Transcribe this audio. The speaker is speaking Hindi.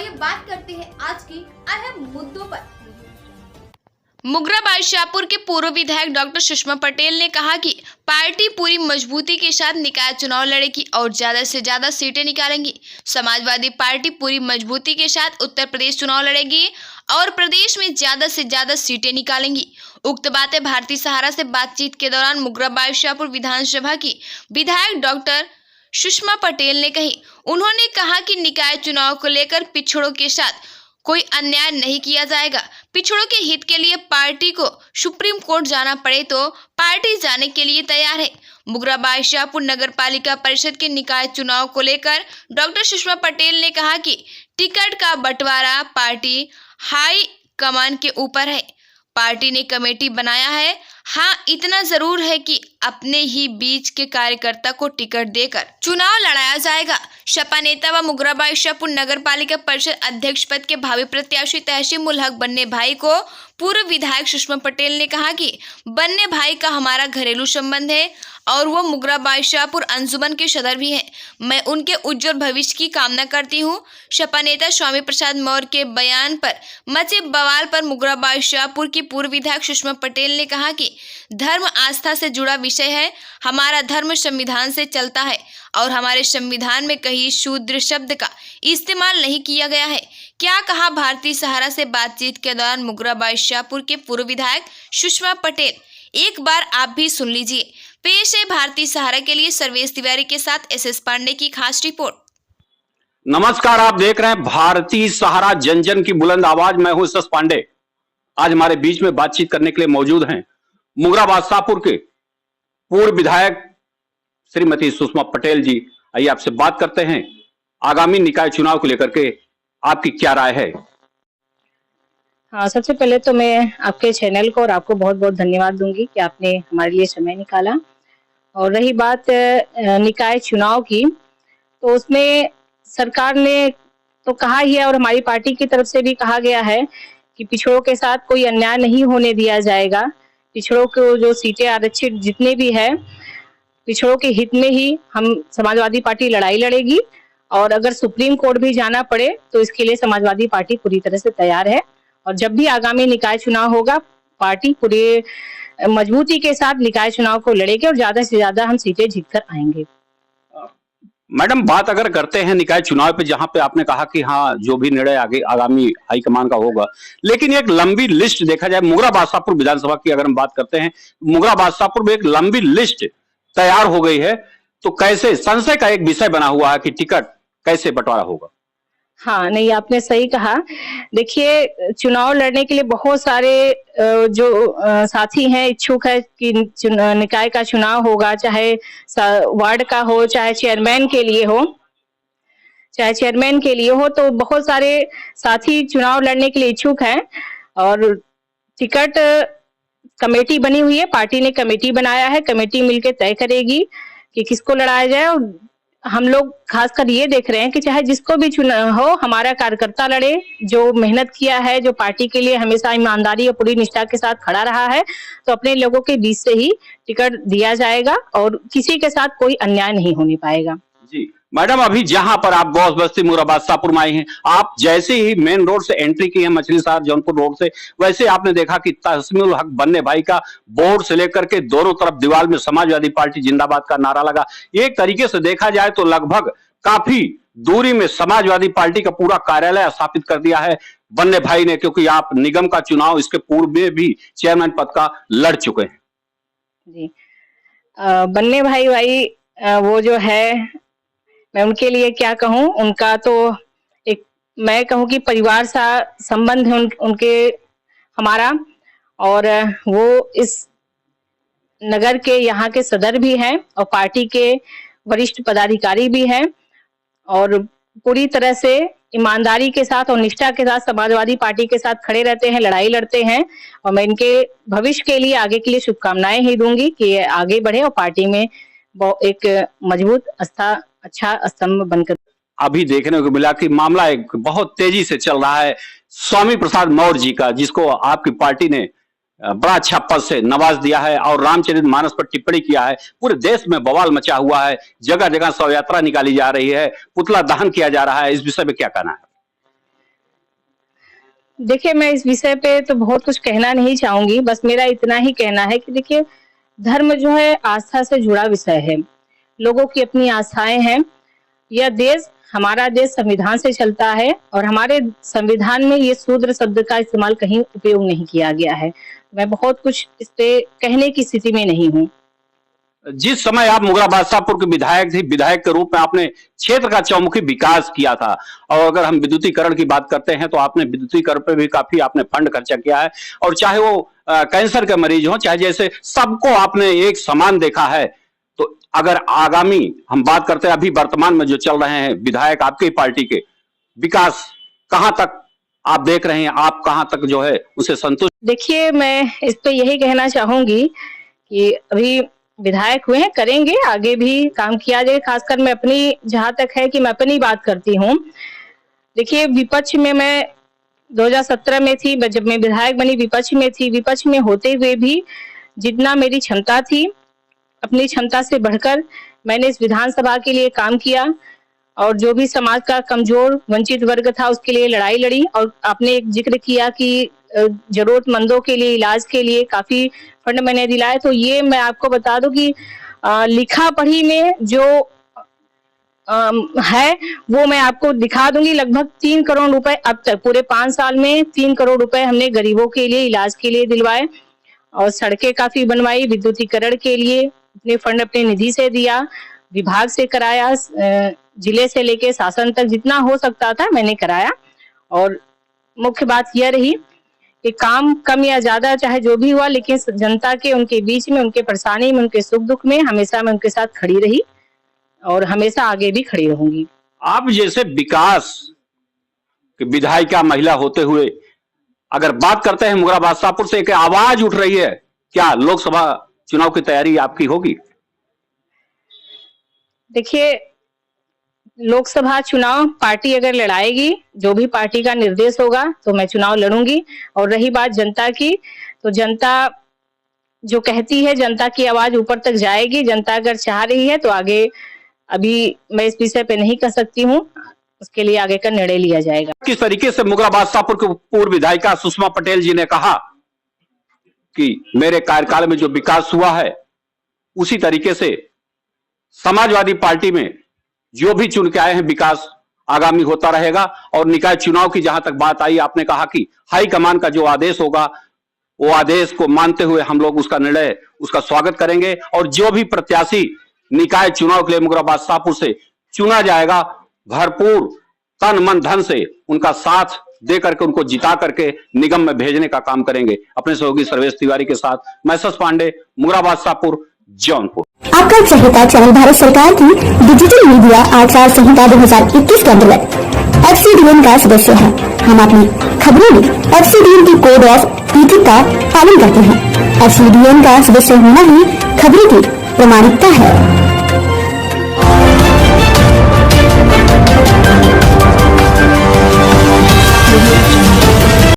आइए बात करते हैं आज की अहम मुद्दों पर। मुगरा शाहपुर के पूर्व विधायक डॉक्टर सुषमा पटेल ने कहा कि पार्टी पूरी मजबूती के साथ निकाय चुनाव लड़ेगी और ज्यादा से ज्यादा सीटें निकालेंगी। समाजवादी पार्टी पूरी मजबूती के साथ उत्तर प्रदेश चुनाव लड़ेगी और प्रदेश में ज्यादा से ज्यादा सीटें निकालेंगी। उक्त बातें भारतीय सहारा से बातचीत के दौरान मुगरा शाहपुर विधानसभा की विधायक डॉक्टर सुषमा पटेल ने कही। उन्होंने कहा कि निकाय चुनाव को लेकर पिछड़ों के साथ कोई अन्याय नहीं किया जाएगा। पिछड़ों के हित के लिए पार्टी को सुप्रीम कोर्ट जाना पड़े तो पार्टी जाने के लिए तैयार है। मुगरा शाहपुर नगर पालिका परिषद के निकाय चुनाव को लेकर डॉक्टर सुषमा पटेल ने कहा कि टिकट का बंटवारा पार्टी हाई कमान के ऊपर है। पार्टी ने कमेटी बनाया है। हाँ, इतना जरूर है कि अपने ही बीच के कार्यकर्ता को टिकट देकर चुनाव लड़ाया जाएगा। सपा नेता व मुगरा शाहपुर नगर पालिका परिषद अध्यक्ष पद के भावी प्रत्याशी तहसीन उल हक बन्ने भाई को पूर्व विधायक सुषमा पटेल ने कहा कि बन्ने भाई का हमारा घरेलू संबंध है और वो मुगरा शाहपुर अंजुमन के सदर भी हैं। मैं उनके उज्जवल भविष्य की कामना करती हूँ। सपा नेता स्वामी प्रसाद मौर्य के बयान पर मचे बवाल पर मुगरा शाहपुर की पूर्व विधायक सुषमा पटेल ने कहा कि धर्म आस्था से जुड़ा विषय है। हमारा धर्म संविधान से चलता है और हमारे संविधान में कहीं शूद्र शब्द का इस्तेमाल नहीं किया गया है। क्या कहा भारतीय सहारा से बातचीत के दौरान मुगरा शाहपुर के पूर्व विधायक सुषमा पटेल, एक बार आप भी सुन लीजिए। पेश है भारतीय सहारा के लिए सर्वेश तिवारी के साथ एसएस पांडे की खास रिपोर्ट। नमस्कार, आप देख रहे हैं भारतीय सहारा, जन जन की बुलंद आवाज। मैं हूं एसएस पांडे। आज हमारे बीच में बातचीत करने के लिए मौजूद हैं मुगरा शाहपुर के पूर्व विधायक श्रीमती सुषमा पटेल जी। आइए आपसे बात करते हैं, आगामी निकाय चुनाव को लेकर के आपकी क्या राय है? हाँ, सबसे पहले तो मैं आपके चैनल को और आपको बहुत बहुत धन्यवाद दूंगी कि आपने हमारे लिए समय निकाला। और रही बात निकाय चुनाव की, तो उसमें सरकार ने तो कहा ही है और हमारी पार्टी की तरफ से भी कहा गया है कि पिछड़ों के साथ कोई अन्याय नहीं होने दिया जाएगा। पिछड़ों को जो सीटें आरक्षित जितने भी है, पिछड़ों के हित में ही हम समाजवादी पार्टी लड़ाई लड़ेगी और अगर सुप्रीम कोर्ट भी जाना पड़े तो इसके लिए समाजवादी पार्टी पूरी तरह से तैयार है। और जब भी आगामी निकाय चुनाव होगा, पार्टी पूरी मजबूती के साथ निकाय चुनाव को लड़ेगी और ज्यादा से ज्यादा हम सीटें जीतकर आएंगे। मैडम, बात अगर करते हैं निकाय चुनाव पे, जहां पे आपने कहा कि हाँ, जो भी निर्णय आगे आगामी हाईकमान का होगा, लेकिन एक लंबी लिस्ट देखा जाए मुगरा शाहपुर विधानसभा की अगर हम बात करते हैं, मुगरा शाहपुर में एक लंबी लिस्ट तैयार हो गई है। तो कैसे, संशय का एक विषय बना हुआ है कि टिकट कैसे बंटवारा होगा? हाँ, नहीं, आपने सही कहा। देखिए, चुनाव लड़ने के लिए बहुत सारे जो साथी हैं, इच्छुक है कि निकाय का चुनाव होगा, चाहे वार्ड का हो, चाहे चेयरमैन के लिए हो, तो बहुत सारे साथी चुनाव लड़ने के लिए इच्छुक हैं। और टिकट कमेटी बनी हुई है, पार्टी ने कमेटी बनाया है, कमेटी मिलकर तय करेगी कि किसको लड़ाया जाए। और हम लोग खासकर ये देख रहे हैं कि चाहे जिसको भी चुनाव हो, हमारा कार्यकर्ता लड़े, जो मेहनत किया है, जो पार्टी के लिए हमेशा ईमानदारी और पूरी निष्ठा के साथ खड़ा रहा है, तो अपने लोगों के बीच से ही टिकट दिया जाएगा और किसी के साथ कोई अन्याय नहीं होने पाएगा। जी मैडम, अभी जहां पर आप गौस बस्ती मुगरा शाहपुर में आई हैं, आप जैसे ही मेन रोड से एंट्री की है मछली शहर जौनपुर रोड से, वैसे आपने देखा कि तहसीन उल हक बन्ने भाई का बोर्ड से लेकर के दोनों तरफ दीवार में समाजवादी पार्टी जिंदाबाद का नारा लगा। एक तरीके से देखा जाए तो लगभग काफी दूरी में समाजवादी पार्टी का पूरा कार्यालय स्थापित कर दिया है बन्ने भाई ने, क्योंकि आप निगम का चुनाव इसके पूर्व में भी चेयरमैन पद का लड़ चुके हैं। जी, बन्ने भाई वो जो है, मैं उनके लिए क्या कहूँ, उनका तो एक, मैं कहूँ कि परिवार सा संबंध है उनके हमारा। और वो इस नगर के यहाँ के सदर भी हैं और पार्टी के वरिष्ठ पदाधिकारी भी हैं और पूरी तरह से ईमानदारी के साथ और निष्ठा के साथ समाजवादी पार्टी के साथ खड़े रहते हैं, लड़ाई लड़ते हैं। और मैं इनके भविष्य के लिए, आगे के लिए शुभकामनाएं ही दूंगी कि ये आगे बढ़े और पार्टी में एक मजबूत अच्छा स्तंभ बनकर। अभी देखने को मिला कि मामला एक बहुत तेजी से चल रहा है स्वामी प्रसाद मौर्य जी का, जिसको आपकी पार्टी ने बड़ा अच्छा पद से नवाज दिया है और रामचरितमानस पर टिप्पणी किया है। पूरे देश में बवाल मचा हुआ है, जगह जगह शव यात्रा निकाली जा रही है, पुतला दहन किया जा रहा है। इस विषय में क्या कहना है? देखिए, मैं इस विषय पे तो बहुत कुछ कहना नहीं चाहूंगी, बस मेरा इतना ही कहना है कि देखिए, धर्म जो है आस्था से जुड़ा विषय है। लोगों की अपनी आस्थाएं हैं। यह देश, हमारा देश संविधान से चलता है और हमारे संविधान में ये शूद्र शब्द का इस्तेमाल कहीं उपयोग नहीं किया गया है। मैं बहुत कुछ इस पे कहने की स्थिति में नहीं हूँ। जिस समय आप मुगलाबाद शाहपुर के विधायक थे, विधायक के रूप में आपने क्षेत्र का चौमुखी विकास किया था। और अगर हम विद्युतीकरण की बात करते हैं तो आपने विद्युतीकरण पे भी काफी आपने फंड खर्चा किया है। और चाहे वो कैंसर के मरीज हो, चाहे जैसे सबको आपने एक समान देखा है। तो अगर आगामी हम बात करते हैं अभी वर्तमान में जो चल रहे हैं विधायक आपके पार्टी के, विकास कहां तक आप देख रहे हैं, आप कहां तक जो है उसे संतुष्ट? देखिए, मैं इस पे यही कहना चाहूंगी कि अभी विधायक हुए हैं, करेंगे, आगे भी काम किया जाए। खासकर मैं अपनी, जहां तक है कि मैं अपनी बात करती हूँ। देखिए, विपक्ष में मैं 2017 में थी, जब मैं विधायक बनी विपक्ष में थी। विपक्ष में होते हुए भी जितना मेरी क्षमता थी, अपनी क्षमता से बढ़कर मैंने इस विधानसभा के लिए काम किया और जो भी समाज का कमजोर वंचित वर्ग था उसके लिए लड़ाई लड़ी। और आपने एक जिक्र किया कि जरूरतमंदों के लिए इलाज के लिए काफी फंड मैंने दिलाए। तो ये मैं आपको बता दूं कि लिखा पढ़ी में जो है वो मैं आपको दिखा दूंगी। लगभग 3 करोड़ रुपए अब तक पूरे 5 साल में 3 करोड़ रुपए हमने गरीबों के लिए इलाज के लिए दिलवाए और सड़कें काफी बनवाई। विद्युतीकरण के लिए अपने फंड अपने निधि से दिया, विभाग से कराया, जिले से लेके शासन तक जितना हो सकता था मैंने कराया। और मुख्य बात यह रही कि काम कम या ज्यादा चाहे जो भी हुआ, लेकिन जनता के उनके बीच में, उनके परेशानी में, उनके सुख दुख में हमेशा मैं उनके साथ खड़ी रही और हमेशा आगे भी खड़ी रहूंगी। आप जैसे विकास के विधायिका महिला होते हुए अगर बात करते हैं मुगलाबाद शाहपुर से एक आवाज उठ रही है, क्या लोकसभा चुनाव की तैयारी आपकी होगी? देखिए, लोकसभा चुनाव पार्टी अगर लड़ाएगी, जो भी पार्टी का निर्देश होगा तो मैं चुनाव लड़ूंगी। और रही बात जनता की, तो जनता जो कहती है, जनता की आवाज ऊपर तक जाएगी। जनता अगर चाह रही है तो आगे, अभी मैं इस विषय पे नहीं कह सकती हूँ, उसके लिए आगे का निर्णय लिया जाएगा। किस तरीके से मुगलाबाद शाहपुर के पूर्व विधायिका सुषमा पटेल जी ने कहा कि मेरे कार्यकाल में जो विकास हुआ है उसी तरीके से समाजवादी पार्टी में जो भी चुन के आए हैं विकास आगामी होता रहेगा। और निकाय चुनाव की जहां तक बात आई, आपने कहा कि हाईकमान का जो आदेश होगा वो आदेश को मानते हुए हम लोग उसका निर्णय, उसका स्वागत करेंगे। और जो भी प्रत्याशी निकाय चुनाव के लिए मुगलाबाद शाहपुर से चुना जाएगा, भरपूर तन मन धन से उनका साथ दे करके उनको जिता करके निगम में भेजने का काम करेंगे। अपने सहयोगी सर्वेश तिवारी के साथ मैं सस पांडे, मुगलाबाद शाहपुर, जौनपुर। आपका संहिता चैनल भारत सरकार की डिजिटल मीडिया आचार संहिता 2021 के अंतर्गत FCDN का सदस्य है। हम अपनी खबरों में FCDN की कोड ऑफ इथिक्स का पालन करते हैं। FCDN का सदस्य होना ही खबरों की प्रामाणिकता है।